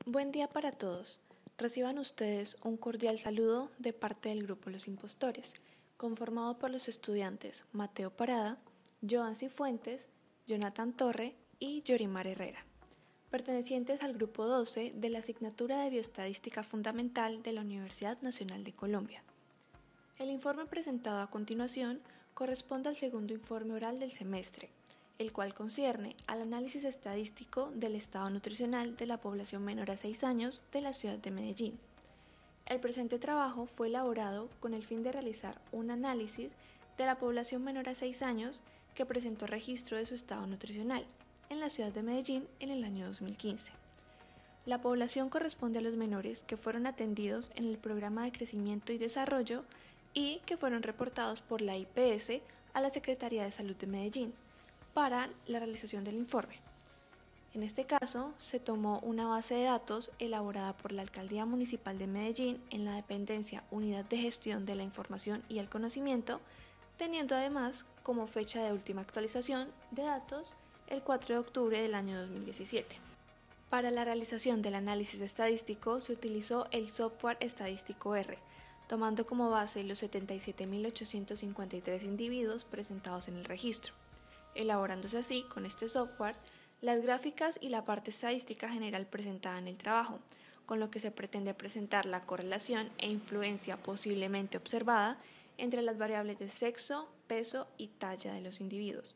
Buen día para todos. Reciban ustedes un cordial saludo de parte del grupo Los Impostores, conformado por los estudiantes Mateo Parada, Joan Cifuentes, Jonathan Torre y Yorimar Herrera, pertenecientes al grupo 12 de la asignatura de Bioestadística Fundamental de la Universidad Nacional de Colombia. El informe presentado a continuación corresponde al segundo informe oral del semestre, el cual concierne al análisis estadístico del estado nutricional de la población menor a 6 años de la ciudad de Medellín. El presente trabajo fue elaborado con el fin de realizar un análisis de la población menor a 6 años que presentó registro de su estado nutricional en la ciudad de Medellín en el año 2015. La población corresponde a los menores que fueron atendidos en el Programa de Crecimiento y Desarrollo y que fueron reportados por la IPS a la Secretaría de Salud de Medellín para la realización del informe. En este caso, se tomó una base de datos elaborada por la Alcaldía Municipal de Medellín en la dependencia Unidad de Gestión de la Información y el Conocimiento, teniendo además como fecha de última actualización de datos el 4 de octubre del año 2017. Para la realización del análisis estadístico se utilizó el software estadístico R, tomando como base los 77.853 individuos presentados en el registro, elaborándose así con este software las gráficas y la parte estadística general presentada en el trabajo, con lo que se pretende presentar la correlación e influencia posiblemente observada entre las variables de sexo, peso y talla de los individuos.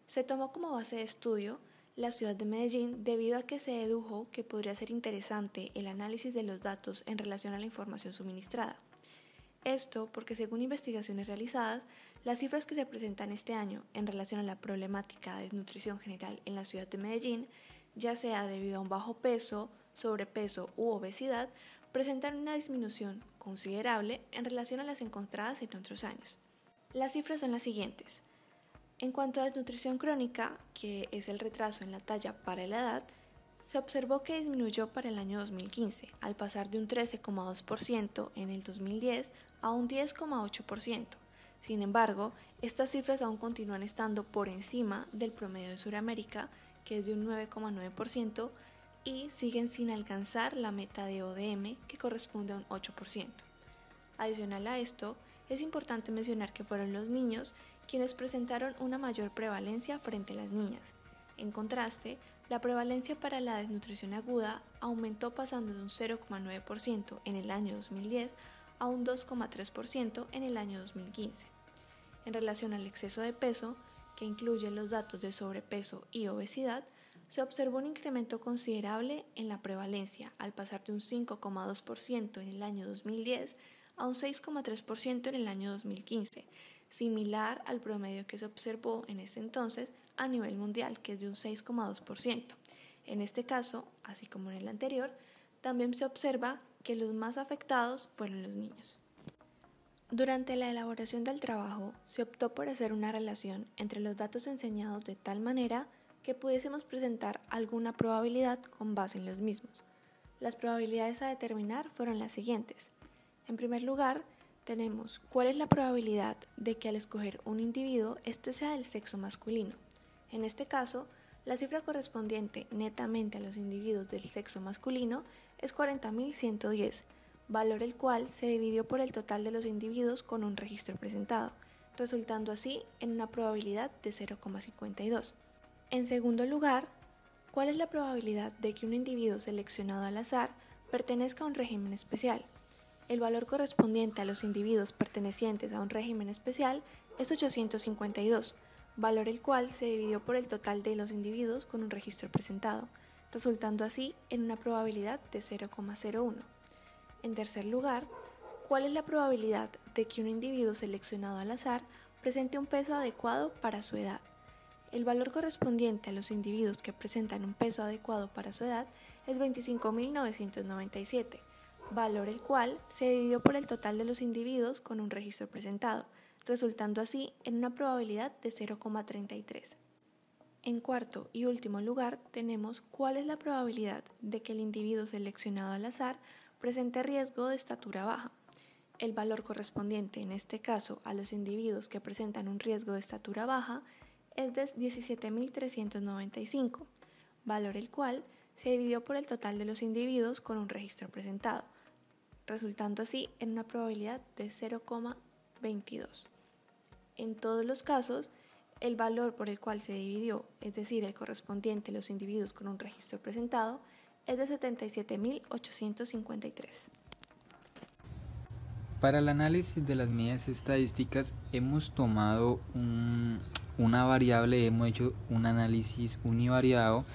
Se tomó como base de estudio la ciudad de Medellín debido a que se dedujo que podría ser interesante el análisis de los datos en relación a la información suministrada. Esto porque según investigaciones realizadas, las cifras que se presentan este año en relación a la problemática de desnutrición general en la ciudad de Medellín, ya sea debido a un bajo peso, sobrepeso u obesidad, presentan una disminución considerable en relación a las encontradas en otros años. Las cifras son las siguientes. En cuanto a desnutrición crónica, que es el retraso en la talla para la edad, se observó que disminuyó para el año 2015, al pasar de un 13,2% en el 2010 a un 10,8%. Sin embargo, estas cifras aún continúan estando por encima del promedio de Sudamérica, que es de un 9,9%, y siguen sin alcanzar la meta de ODM, que corresponde a un 8%. Adicional a esto, es importante mencionar que fueron los niños quienes presentaron una mayor prevalencia frente a las niñas. En contraste, la prevalencia para la desnutrición aguda aumentó pasando de un 0,9% en el año 2010 a un 2,3% en el año 2015. En relación al exceso de peso, que incluye los datos de sobrepeso y obesidad, se observó un incremento considerable en la prevalencia, al pasar de un 5,2% en el año 2010 a un 6,3% en el año 2015, similar al promedio que se observó en ese entonces a nivel mundial, que es de un 6,2%. En este caso, así como en el anterior, también se observa que los más afectados fueron los niños. Durante la elaboración del trabajo, se optó por hacer una relación entre los datos enseñados de tal manera que pudiésemos presentar alguna probabilidad con base en los mismos. Las probabilidades a determinar fueron las siguientes. En primer lugar, tenemos cuál es la probabilidad de que al escoger un individuo este sea del sexo masculino. En este caso, la cifra correspondiente netamente a los individuos del sexo masculino es 40.110, valor el cual se dividió por el total de los individuos con un registro presentado, resultando así en una probabilidad de 0,52. En segundo lugar, ¿cuál es la probabilidad de que un individuo seleccionado al azar pertenezca a un régimen especial? El valor correspondiente a los individuos pertenecientes a un régimen especial es 852, valor el cual se dividió por el total de los individuos con un registro presentado, resultando así en una probabilidad de 0,01. En tercer lugar, ¿cuál es la probabilidad de que un individuo seleccionado al azar presente un peso adecuado para su edad? El valor correspondiente a los individuos que presentan un peso adecuado para su edad es 25.997, valor el cual se dividió por el total de los individuos con un registro presentado, resultando así en una probabilidad de 0,33. En cuarto y último lugar tenemos cuál es la probabilidad de que el individuo seleccionado al azar presente riesgo de estatura baja. El valor correspondiente en este caso a los individuos que presentan un riesgo de estatura baja es de 17.395, valor el cual se dividió por el total de los individuos con un registro presentado, resultando así en una probabilidad de 0,22. En todos los casos, el valor por el cual se dividió, es decir, el correspondiente a los individuos con un registro presentado, es de 77.853. Para el análisis de las medidas estadísticas hemos tomado una variable, hemos hecho un análisis univariado,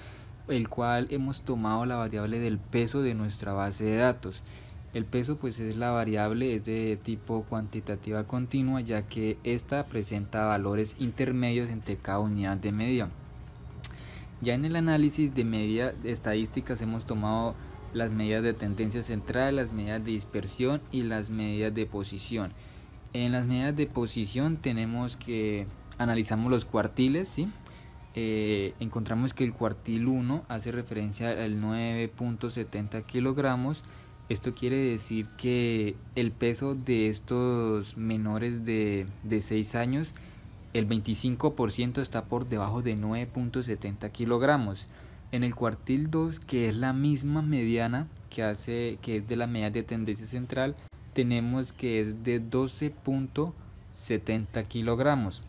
el cual hemos tomado la variable del peso de nuestra base de datos. El peso pues es la variable, es de tipo cuantitativa continua, ya que esta presenta valores intermedios entre cada unidad de medida. Ya en el análisis de medidas estadísticas hemos tomado las medidas de tendencia central, las medidas de dispersión y las medidas de posición. En las medidas de posición tenemos que analizamos los cuartiles, ¿sí? Encontramos que el cuartil 1 hace referencia al 9.70 kilogramos. Esto quiere decir que el peso de estos menores de 6 años, el 25% está por debajo de 9.70 kilogramos. En el cuartil 2, que es la misma mediana que es de la medida de tendencia central, tenemos que es de 12.70 kilogramos,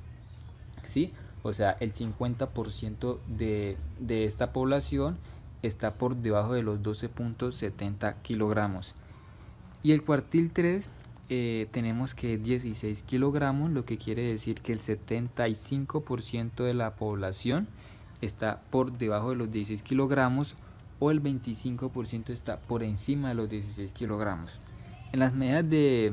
¿sí? O sea, el 50% de esta población está por debajo de los 12.70 kilogramos. Y el cuartil 3 tenemos que es 16 kilogramos, lo que quiere decir que el 75% de la población está por debajo de los 16 kilogramos o el 25% está por encima de los 16 kilogramos. En las medidas de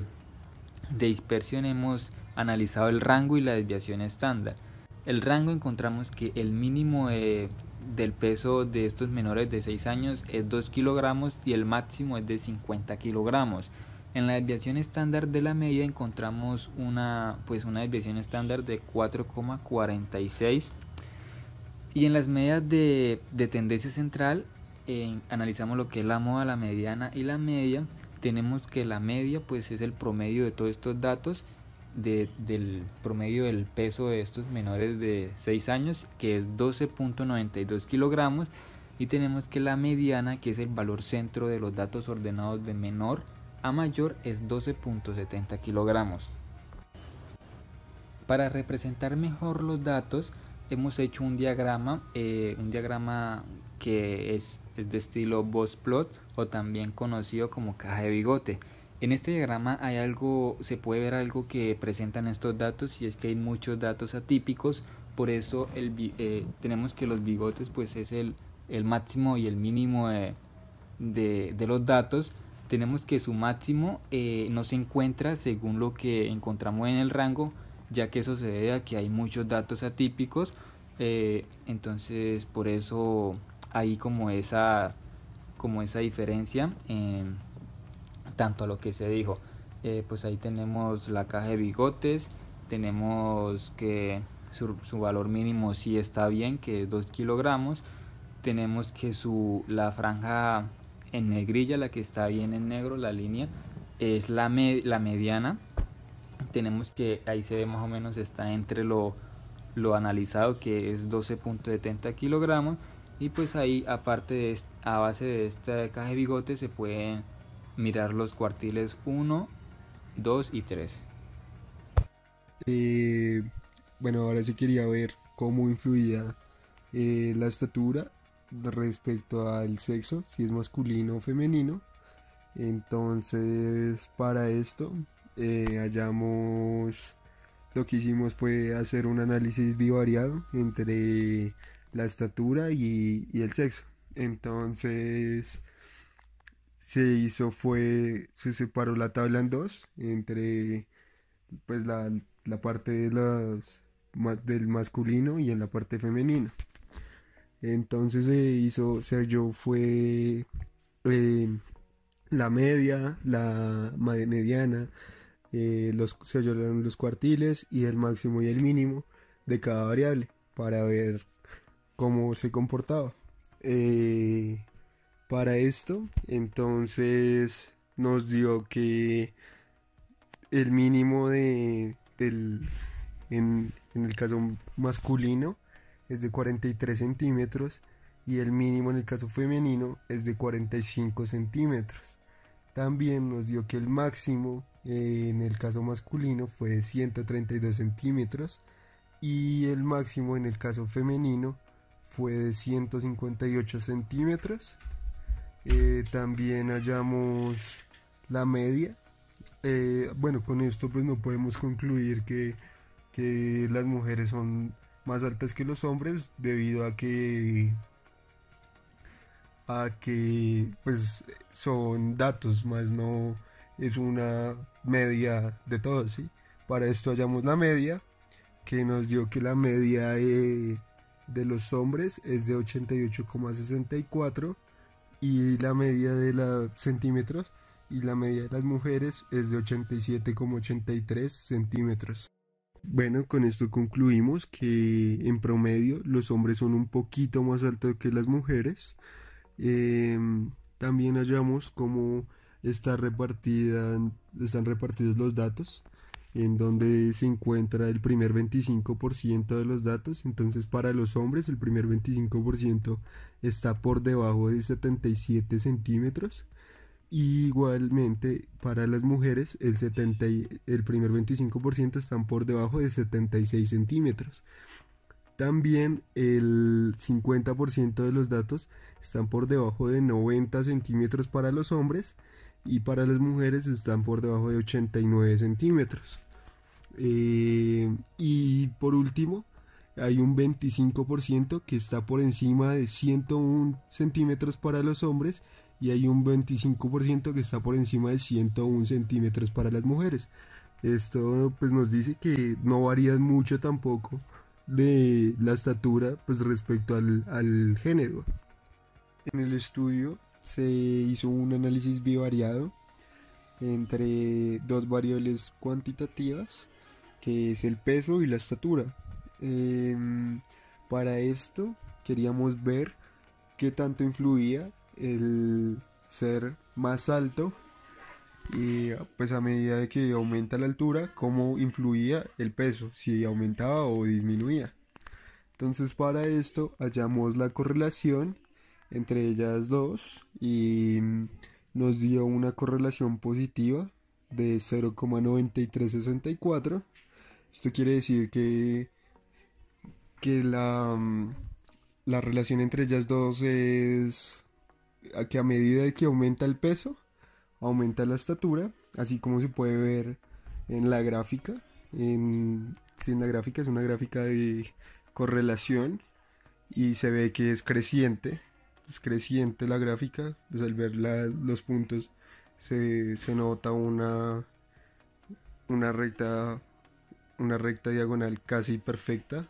dispersión hemos analizado el rango y la desviación estándar. El rango encontramos que el mínimo del peso de estos menores de 6 años es 2 kilogramos y el máximo es de 50 kilogramos. En la desviación estándar de la medida encontramos una desviación estándar de 4,46. Y en las medidas de tendencia central analizamos lo que es la moda, la mediana y la media. Tenemos que la media pues es el promedio de todos estos datos, del promedio del peso de estos menores de 6 años, que es 12.92 kilogramos. Y tenemos que la mediana, que es el valor centro de los datos ordenados de menor a mayor, es 12.70 kilogramos. Para representar mejor los datos, hemos hecho un diagrama que es de estilo box plot o también conocido como caja de bigote. En este diagrama se puede ver algo que presentan estos datos, y es que hay muchos datos atípicos. Por eso tenemos que los bigotes pues es el máximo y el mínimo de los datos. Tenemos que su máximo no se encuentra según lo que encontramos en el rango, ya que eso se debe a que hay muchos datos atípicos. Entonces por eso hay como esa diferencia tanto a lo que se dijo. Pues ahí tenemos la caja de bigotes, tenemos que su valor mínimo sí está bien, que es 2 kilogramos. Tenemos que la franja en negrilla, la que está bien en negro, la línea, es la mediana. Tenemos que ahí se ve más o menos, está entre lo analizado, que es 12.70 kilogramos. Y pues ahí, aparte a base de esta caja de bigote, se pueden mirar los cuartiles 1, 2 y 3. Bueno, ahora sí quería ver cómo influía la estatura respecto al sexo, si es masculino o femenino. Entonces, para esto, lo que hicimos fue hacer un análisis bivariado entre la estatura y el sexo. Entonces, se separó la tabla en dos, entre pues la parte del masculino y en la parte femenina. Entonces se halló fue la media, la mediana, se hallaron los cuartiles y el máximo y el mínimo de cada variable para ver cómo se comportaba. Para esto, entonces nos dio que el mínimo en el caso masculino es de 43 centímetros y el mínimo en el caso femenino es de 45 centímetros. También nos dio que el máximo en el caso masculino fue de 132 centímetros y el máximo en el caso femenino fue de 158 centímetros. También hallamos la media. Bueno, con esto pues no podemos concluir que las mujeres son más altas que los hombres debido a que pues son datos, más no es una media de todos, ¿sí? Para esto hallamos la media, que nos dio que la media de los hombres es de 88,64 y la media de los centímetros y la media de las mujeres es de 87,83 centímetros. Bueno, con esto concluimos que en promedio los hombres son un poquito más altos que las mujeres. También hallamos cómo están repartidos los datos, en donde se encuentra el primer 25% de los datos. Entonces, para los hombres, el primer 25% está por debajo de 77 centímetros. Y igualmente, para las mujeres, el primer 25% están por debajo de 76 centímetros. También el 50% de los datos están por debajo de 90 centímetros para los hombres y para las mujeres están por debajo de 89 centímetros. Y por último, hay un 25% que está por encima de 101 centímetros para los hombres y hay un 25% que está por encima de 101 centímetros para las mujeres. Esto pues nos dice que no varía mucho tampoco de la estatura pues respecto al género. En el estudio se hizo un análisis bivariado entre dos variables cuantitativas, que es el peso y la estatura. Para esto queríamos ver qué tanto influía el ser más alto y pues a medida de que aumenta la altura, cómo influía el peso, si aumentaba o disminuía. Entonces para esto hallamos la correlación entre ellas dos y nos dio una correlación positiva de 0,9364. Esto quiere decir que la relación entre ellas dos es que a medida de que aumenta el peso, aumenta la estatura, así como se puede ver en la gráfica. Sí, en la gráfica es una gráfica de correlación y se ve que es creciente la gráfica, pues al ver los puntos se nota una recta, una recta diagonal casi perfecta.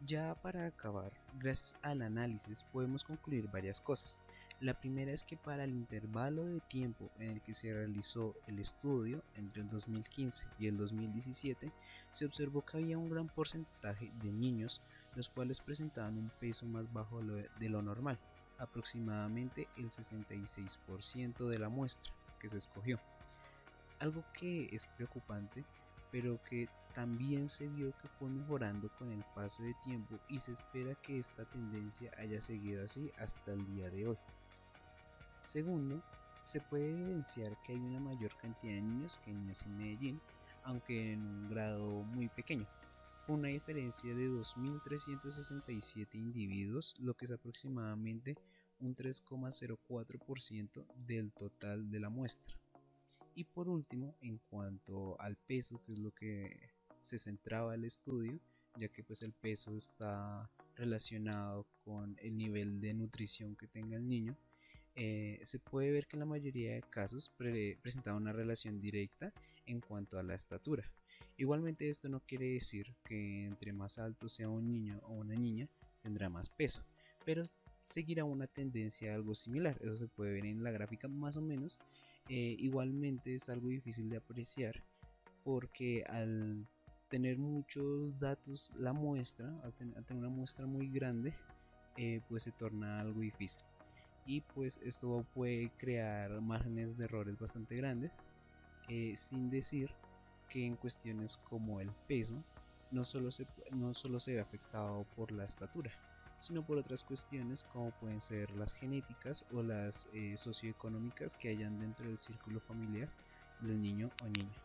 Ya para acabar, gracias al análisis podemos concluir varias cosas. La primera es que para el intervalo de tiempo en el que se realizó el estudio, entre el 2015 y el 2017, se observó que había un gran porcentaje de niños los cuales presentaban un peso más bajo de lo normal, aproximadamente el 66% de la muestra que se escogió. Algo que es preocupante, pero que también se vio que fue mejorando con el paso de tiempo y se espera que esta tendencia haya seguido así hasta el día de hoy. Segundo, se puede evidenciar que hay una mayor cantidad de niños que niñas en Medellín, aunque en un grado muy pequeño, con una diferencia de 2.367 individuos, lo que es aproximadamente un 3,04% del total de la muestra. Y por último, en cuanto al peso, que es lo que se centraba el estudio, ya que pues el peso está relacionado con el nivel de nutrición que tenga el niño, se puede ver que en la mayoría de casos presentaba una relación directa en cuanto a la estatura. Igualmente esto no quiere decir que entre más alto sea un niño o una niña tendrá más peso, pero seguirá una tendencia algo similar. Eso se puede ver en la gráfica más o menos. Igualmente es algo difícil de apreciar porque al tener muchos datos la muestra, al tener una muestra muy grande, pues se torna algo difícil y pues esto puede crear márgenes de errores bastante grandes, sin decir que en cuestiones como el peso no solo se ve afectado por la estatura, sino por otras cuestiones como pueden ser las genéticas o las socioeconómicas que hayan dentro del círculo familiar del niño o niña.